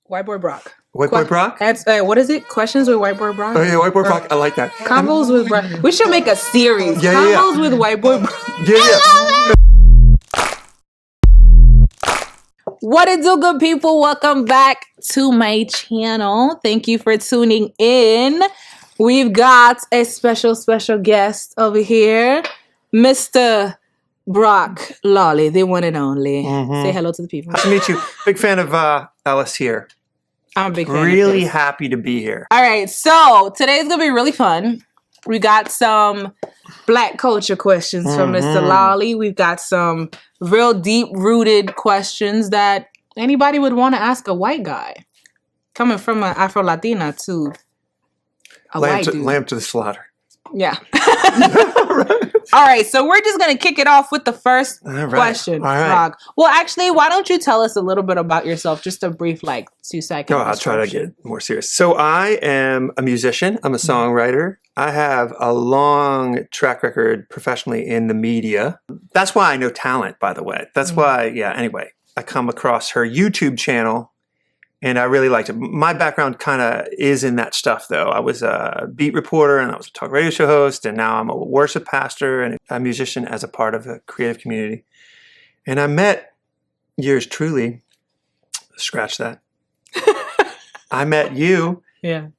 White Boy Brock. White Boy Brock? That's, what is it? Questions with White Boy Brock? Oh, yeah, White Boy Brock. I like that. Convos with Brock. We should make a series. Yeah, Convos with White Boy Brock. Yeah. What it do, good people? Welcome back to my channel. Thank you for tuning in. We've got a special guest over here, Mr. Brock Lolly, the one and only. Say hello to the people. Nice to meet you. Big fan of Elis here. I'm a big fan. Really happy to be here. All right, so today's gonna be really fun. We got some Black culture questions from Mr. Lolly. We've got some real deep-rooted questions that anybody would want to ask a white guy, coming from an Afro-Latina to a white dude. Lamb to the slaughter. Yeah. All right, so we're just going to kick it off with the first question, Rock. Well, actually, why don't you tell us a little bit about yourself? Just a brief, 2-second I'll try to get more serious. So I am a musician. I'm a songwriter. I have a long track record professionally in the media. That's why I know talent, by the way. That's why, anyway, I come across her YouTube channel. And I really liked it. My background kind of is in that stuff, though. I was a beat reporter, and I was a talk radio show host, and now I'm a worship pastor and a musician as a part of a creative community. And I met yours truly. Scratch that. I met you via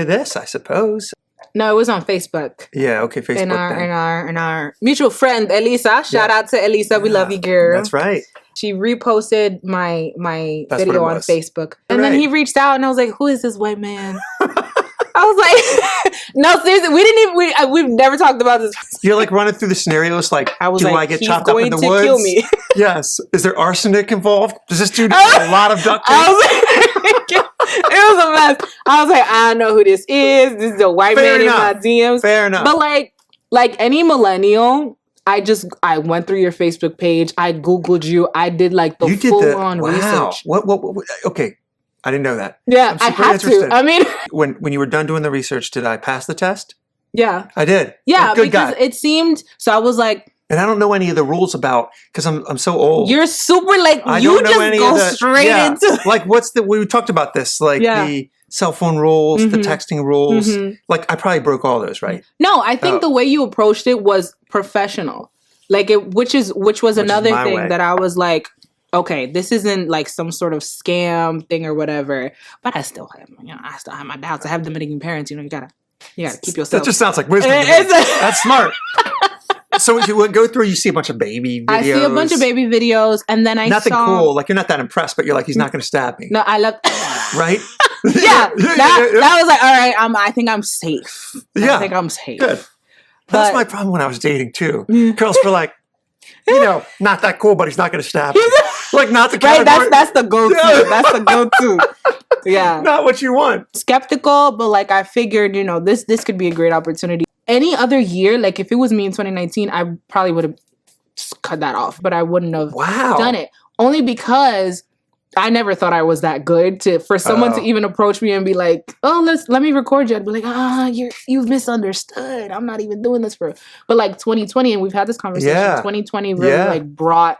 this, I suppose. No, it was on Facebook. Yeah, okay, Facebook. And our mutual friend, Elisa. Shout out to Elisa. We love you, girl. That's right. She reposted my video on Facebook. And then he reached out and I was like, who is this white man? I was like, no, seriously, we've never talked about this. You're like running through the scenarios like, do I get chopped up in the woods? He's going to kill me. Yes. Is there arsenic involved? Does this dude have a lot of duct tape? It was a mess. I was like, I don't know who this is. This is a white man in my DMs. Fair enough. But like any millennial, I went through your Facebook page. I Googled you. I did the full-on research. What? Okay. I didn't know that. Yeah, I had to. I mean, when you were done doing the research, did I pass the test? Yeah. I did. Yeah, because it seemed, so I was like. And I don't know any of the rules about, because I'm so old. You're super you just go straight into. We talked about this, the cell phone rules, the texting rules. I probably broke all those, right? No, I think the way you approached it was professional. Which was another thing that I was like, okay, this isn't some sort of scam thing or whatever. But I still have my doubts. I have Dominican parents, you gotta keep yourself. That just sounds like wisdom. That's smart. So you go through, you see a bunch of baby videos. I see a bunch of baby videos, and then Nothing cool. You're not that impressed, but you're like, he's not going to stab me. No, I love. Right? That was like, all right. I think I'm safe. Yeah, I think I'm safe. Good. That's my problem when I was dating too. Girls were like, not that cool, but he's not going to stab me. Not the category. Right. That's the go-to. That's the go-to. Yeah. Not what you want. Skeptical, but I figured, this could be a great opportunity. Any other year, if it was me in 2019, I probably would have cut that off, but I wouldn't have done it. Only because I never thought I was that good for someone to even approach me and be like, oh, let me record you. I'd be like, you've misunderstood. I'm not even doing this for. But 2020, and we've had this conversation. 2020 really brought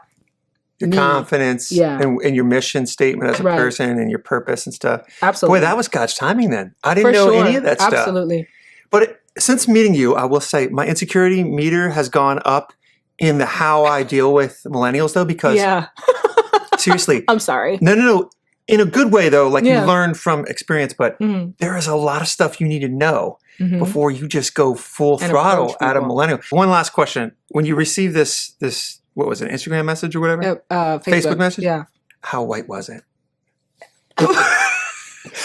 your confidence and your mission statement as a person and your purpose and stuff. Absolutely. Boy, that was God's timing then. I didn't know any of that stuff. Absolutely. But since meeting you, I will say my insecurity meter has gone up in the how I deal with millennials, though, because seriously. I'm sorry. No. In a good way, though, you learn from experience, but there is a lot of stuff you need to know before you just go full throttle at a millennial. One last question. When you receive this, what was it, Instagram message or whatever? Facebook message? Yeah. How white was it?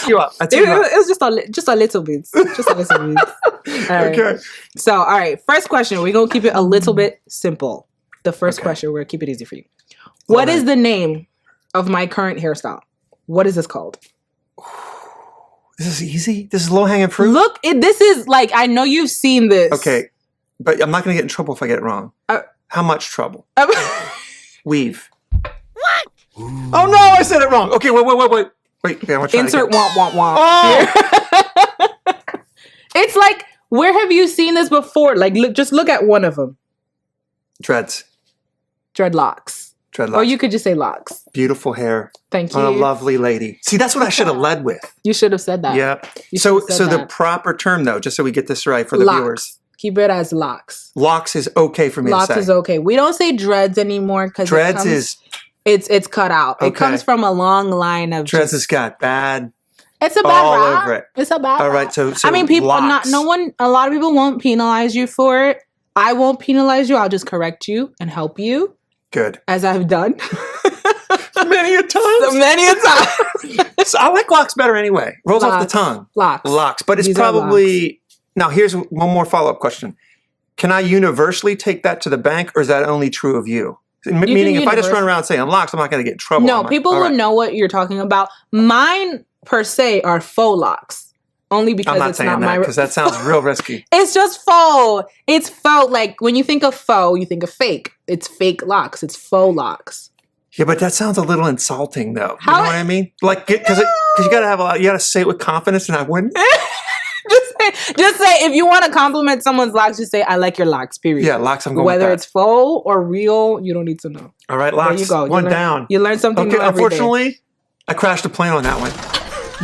It was just a little bit. Just a little bit. Right. Okay. So, all right. First question. We're going to keep it a little bit simple. The first question, we're going to keep it easy for you. What is the name of my current hairstyle? What is this called? This is easy? This is low-hanging fruit? Look, this is I know you've seen this. Okay. But I'm not going to get in trouble if I get it wrong. How much trouble? Weave. What? Oh, no, I said it wrong. Okay, wait. Wait, okay, I'm going to try Insert again. womp. Oh! It's where have you seen this before? Just look at one of them. Dreads. Dreadlocks. Dreadlocks. Or you could just say locks. Beautiful hair. Thank you. On a lovely lady. See, that's what I should have led with. You should have said that. Yep. You So should have said the that. proper term, though, just so we get this right for the Locks. viewers. Keep it as locks. Locks is okay for me Locks to say. is okay. We don't say dreads anymore because Dreads is... It's cut out. Okay. It comes from a long line of Dreads has got bad... It's a bad all rap. over it. It's a bad All rap. right, so I mean, people, locks. a lot of people won't penalize you for it. I won't penalize you. I'll just correct you and help you. Good. As I've done. Many a time. So many a time. So I like locks better anyway. Rolls off the Locks. tongue. Locks. Locks. But it's These are probably... Now, here's one more follow-up question. Can I universally take that to the bank, or is that only true of you? Meaning, if I just run around saying locks, I'm not going to get in trouble. No, people will know what you're talking about. Mine, per se, are faux locks. Only because I'm not it's saying not that my... because that sounds real risky. It's just faux. It's faux. Like, when you think of faux, you think of fake. It's fake locks. It's faux locks. Yeah, but that sounds a little insulting, though. How- You know what I mean? Like, because you got to have a lot... You got to say it with confidence, and I wouldn't. Just say, if you want to compliment someone's locks, just say, I like your locks, period. Yeah, locks, I'm going Whether with that. it's faux or real, you don't need to know. All right, locks. There you go. One down. You learn something Okay, new every day. unfortunately, I crashed a plane on that one.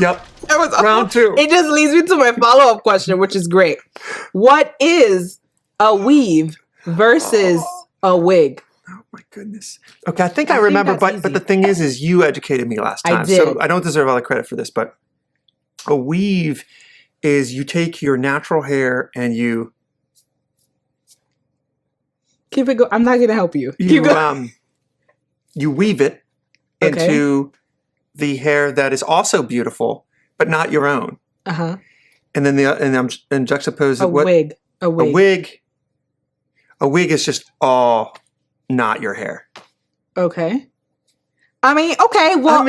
Yep. That was Round two. It just leads me to my follow-up question, which is great. What is a weave versus a wig? Oh my goodness. Okay, I think I remember, that's but the thing is you educated me last time. I did. So I don't deserve all the credit for this, but a weave is you take your natural hair and you Keep it going. I'm not going to help you. Keep going. You weave it into the hair that is also beautiful, but not your own. Uh-huh. And then juxtapose A wig. A wig is just all not your hair. Okay. I mean, okay, well,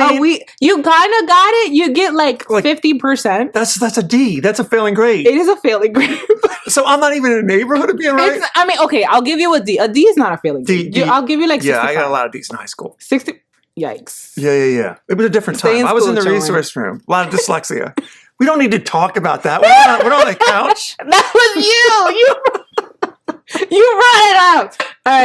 you kind of got it. You get like 50%. That's a D. That's a failing grade. It is a failing grade. So I'm not even in the neighborhood of being right? I mean, okay, I'll give you a D. A D is not a failing grade. I'll give you like 65. Yeah, I got a lot of D's in high school. 60. Yikes. Yeah. It was a different Stay time. in I was in school, the Joanne. resource room. A lot of dyslexia. We don't need to talk about that. We're on a couch. That was you. You brought it up. All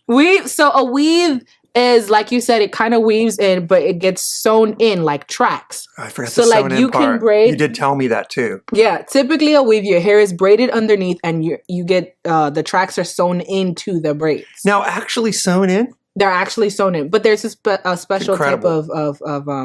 right. So a weave is, like you said, it kind of weaves in, but it gets sewn in like tracks. I forgot so the sewn like in you part. can braid. You did tell me that too. Yeah, typically a weave, your hair is braided underneath, and you get the tracks are sewn into the braids. Now, actually sewn in? They're actually sewn in, but there's a special Incredible. type of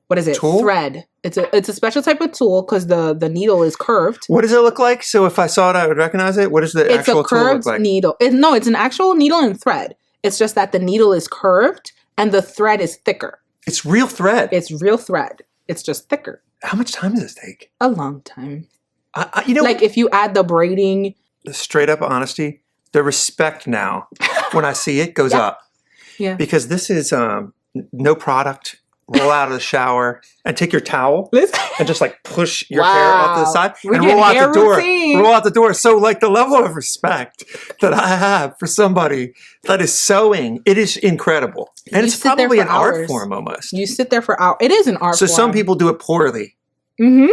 what is it? Tool? Thread. It's a special type of tool because the needle is curved. What does it look like? So if I saw it, I would recognize it. What does the It's actual a tool look curved like? needle. No, it's an actual needle and thread. It's just that the needle is curved and the thread is thicker. It's real thread. It's real thread. It's just thicker. How much time does this take? A long time. You know, Like if you add the braiding. straight up honesty, the respect now when I see it goes up. Yeah. Because this is no product. Roll out of the shower and take your towel and just like push your hair off to the side and roll out the door. Roll out the door. So like the level of respect that I have for somebody that is sewing, it is incredible. And it's probably an art form almost. You sit there for hours. It is an art form. So some people do it poorly. Mm-hmm.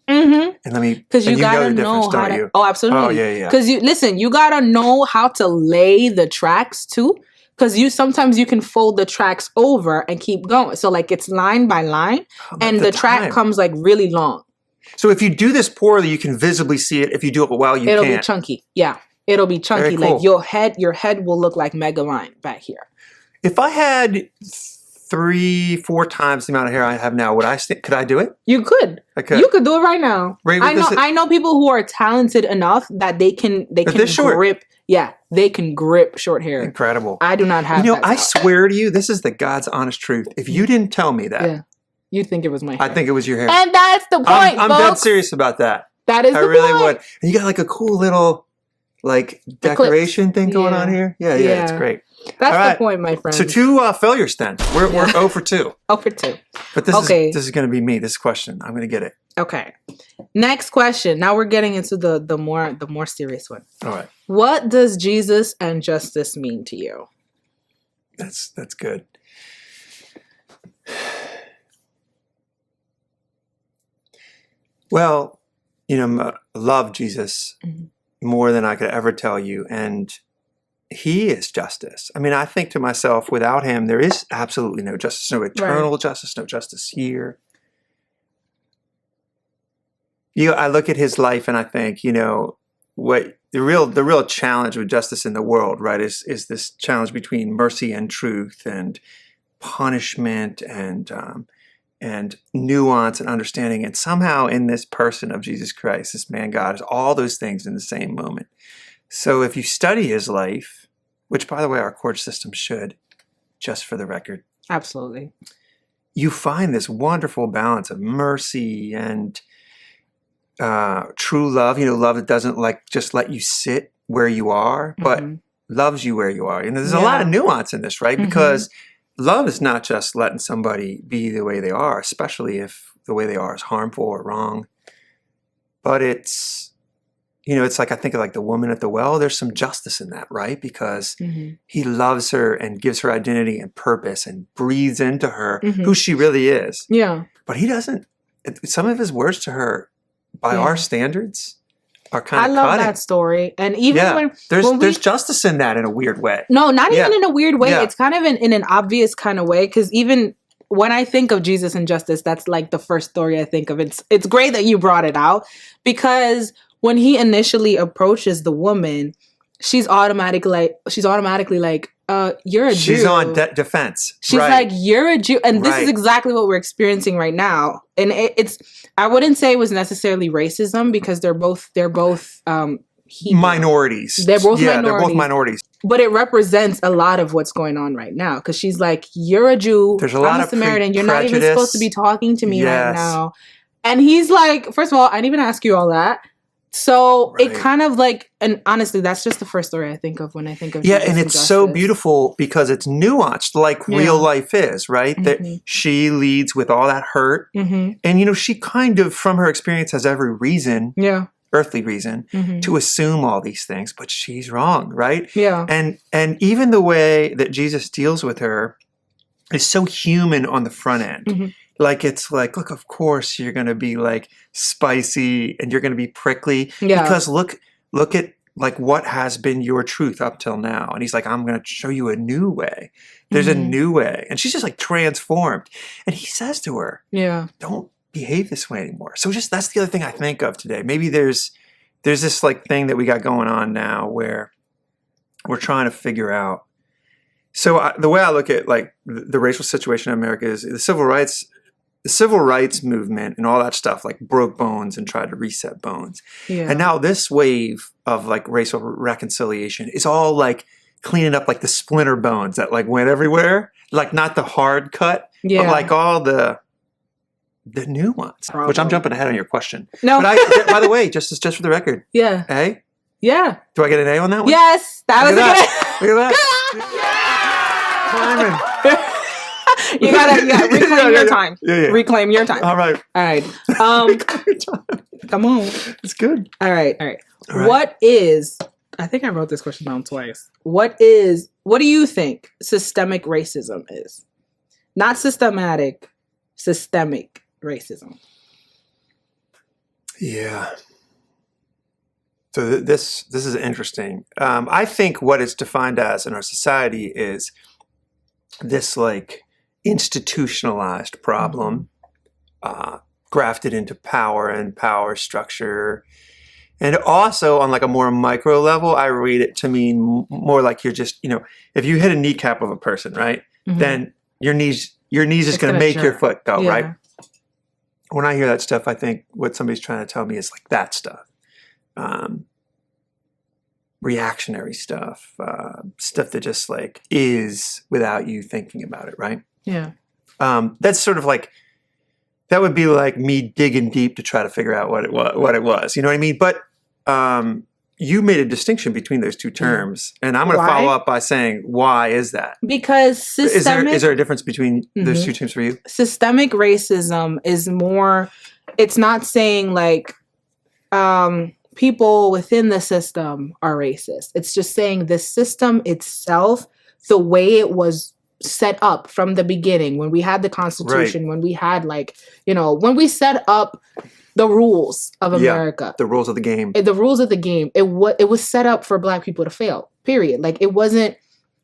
And because you gotta know how to. Oh, absolutely. Oh yeah. Because you gotta know how to lay the tracks too. Because sometimes you can fold the tracks over and keep going. So like it's line by line, and the track comes like really long. So if you do this poorly, you can visibly see it. If you do it well, you can't. It'll be chunky. Yeah, it'll be chunky. Very cool. Like your head will look like Mega Line back here. If I had 3-4 times the amount of hair I have now, could I do it? You could. I could. You could do it right now. Right, I know people who are talented enough that they can grip. Yeah, they can grip short hair. Incredible. I do not have that. I swear to you, this is the God's honest truth. If you didn't tell me that, you'd think it was my hair. I think it was your hair. And that's the point, I'm folks. dead serious about that. That is the point. I really would. And you got like a cool little like decoration thing going on here. Yeah, it's great. That's the point, my friend. So 2 failures then. We're 0 for 2. 0 for 2. But this is going to be me. This question, I'm going to get it. Okay. Next question. Now we're getting into the more serious one. All right. What does Jesus and justice mean to you? That's good. Well, I love Jesus more than I could ever tell you, and he is justice. I mean, I think to myself, without him, there is absolutely no justice, no eternal justice, no justice here. I look at his life and I think, what the real challenge with justice in the world, right, is this challenge between mercy and truth and punishment and nuance and understanding. And somehow in this person of Jesus Christ, this man God, is all those things in the same moment. So if you study his life, which by the way, our court system should, just for the record. Absolutely. You find this wonderful balance of mercy and true love, love that doesn't just let you sit where you are, but loves you where you are. And there's a lot of nuance in this, right? Because love is not just letting somebody be the way they are, especially if the way they are is harmful or wrong. But it's, it's like, I think of like the woman at the well, there's some justice in that, right? Because he loves her and gives her identity and purpose and breathes into her who she really is. Yeah. But he doesn't, some of his words to her, by our standards, are kind of I love that story. And even when there's justice in that in a weird way. No, not even in a weird way. It's kind of in an obvious kind of way. Because even when I think of Jesus and justice, that's like the first story I think of. It's great that you brought it out, because when he initially approaches the woman, she's automatically like, you're a Jew. She's on defense. She's like, you're a Jew. And this is exactly what we're experiencing right now. And I wouldn't say it was necessarily racism, because they're both minorities. They're both minorities. But it represents a lot of what's going on right now. Because she's like, you're a Jew. There's a lot of Samaritan. You're not even supposed to be talking to me right now. And he's like, first of all, I didn't even ask you all that. So it kind of like, and honestly, that's just the first story I think of when I think of Jesus and it's justice. so beautiful because it's nuanced like real life is, right? That she leads with all that hurt. And, she kind of, from her experience, has every reason, earthly reason, to assume all these things, but she's wrong, right? Yeah. And even the way that Jesus deals with her is so human on the front end. Like, it's like, look, of course you're going to be like spicy and you're going to be prickly because look at like what has been your truth up till now. And he's like, I'm going to show you a new way. There's a new way. And she's just like transformed. And he says to her, don't behave this way anymore. So that's the other thing I think of today. Maybe there's this like thing that we got going on now where we're trying to figure out. So the way I look at like the racial situation in America is the civil rights movement and all that stuff like broke bones and tried to reset bones. And now this wave of like racial reconciliation is all like cleaning up like the splinter bones that like went everywhere, like not the hard cut, but like all the nuance. Which I'm jumping ahead on your question. No, but by the way, just for the record, A? Yeah. Do I get an A on that one? Yes, that was good. Look at that. Climbing. You gotta reclaim your time. Reclaim your time. All right. Come on. It's good. All right. What is, I think I wrote this question down twice. What do you think systemic racism is? Not systematic, systemic racism. Yeah. So this is interesting. I think what it's defined as in our society is this like institutionalized problem, grafted into power and power structure. And also on like a more micro level, I read it to mean more like you're just, if you hit a kneecap of a person, right, then your knees is going to make your foot go, right? When I hear that stuff, I think what somebody's trying to tell me is like that stuff. Reactionary stuff, stuff that just like is without you thinking about it, right? Yeah. That's sort of like, that would be like me digging deep to try to figure out what it was. You know what I mean? But you made a distinction between those two terms, and I'm going to follow up by saying, why is that? Because systemic... Is there a difference between those two terms for you? Systemic racism is more, it's not saying like people within the system are racist. It's just saying the system itself, the way it was set up from the beginning, when we had the Constitution, when we had like, when we set up the rules of America. The rules of the game. The rules of the game. It was set up for Black people to fail. Period. Like, it wasn't.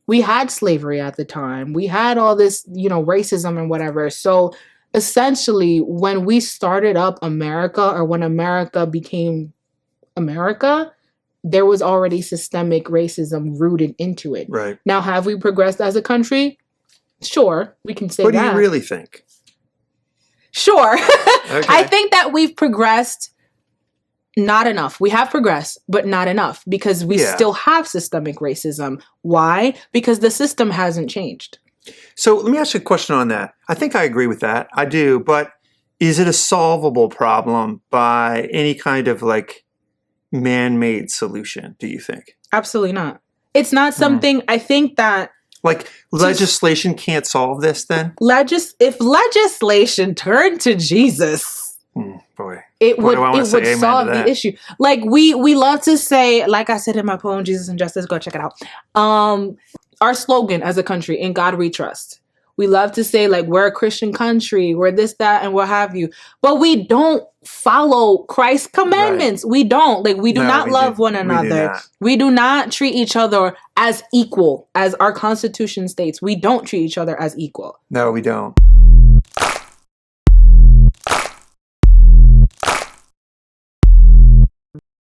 We had slavery at the time. We had all this, racism and whatever. So essentially, when we started up America, or when America became America, there was already systemic racism rooted into it. Right. Now, have we progressed as a country? Sure, we can say that. What do you really think? Sure. Okay. I think that we've progressed. Not enough. We have progressed, but not enough, because we still have systemic racism. Why? Because the system hasn't changed. So let me ask you a question on that. I think I agree with that. I do. But is it a solvable problem by any kind of like man-made solution, do you think? Absolutely not. It's not something, I think that... Like, legislation can't solve this then? If legislation turned to Jesus... Boy. It would solve the issue. Like, we love to say, like I said in my poem, Jesus and Justice, go check it out. Our slogan as a country, in God we trust. We love to say, like, we're a Christian country, we're this, that, and what have you. But we don't follow Christ's commandments. Right. We don't. Like, we do not love one another. We do not treat each other as equal, as our Constitution states. We don't treat each other as equal. No, we don't.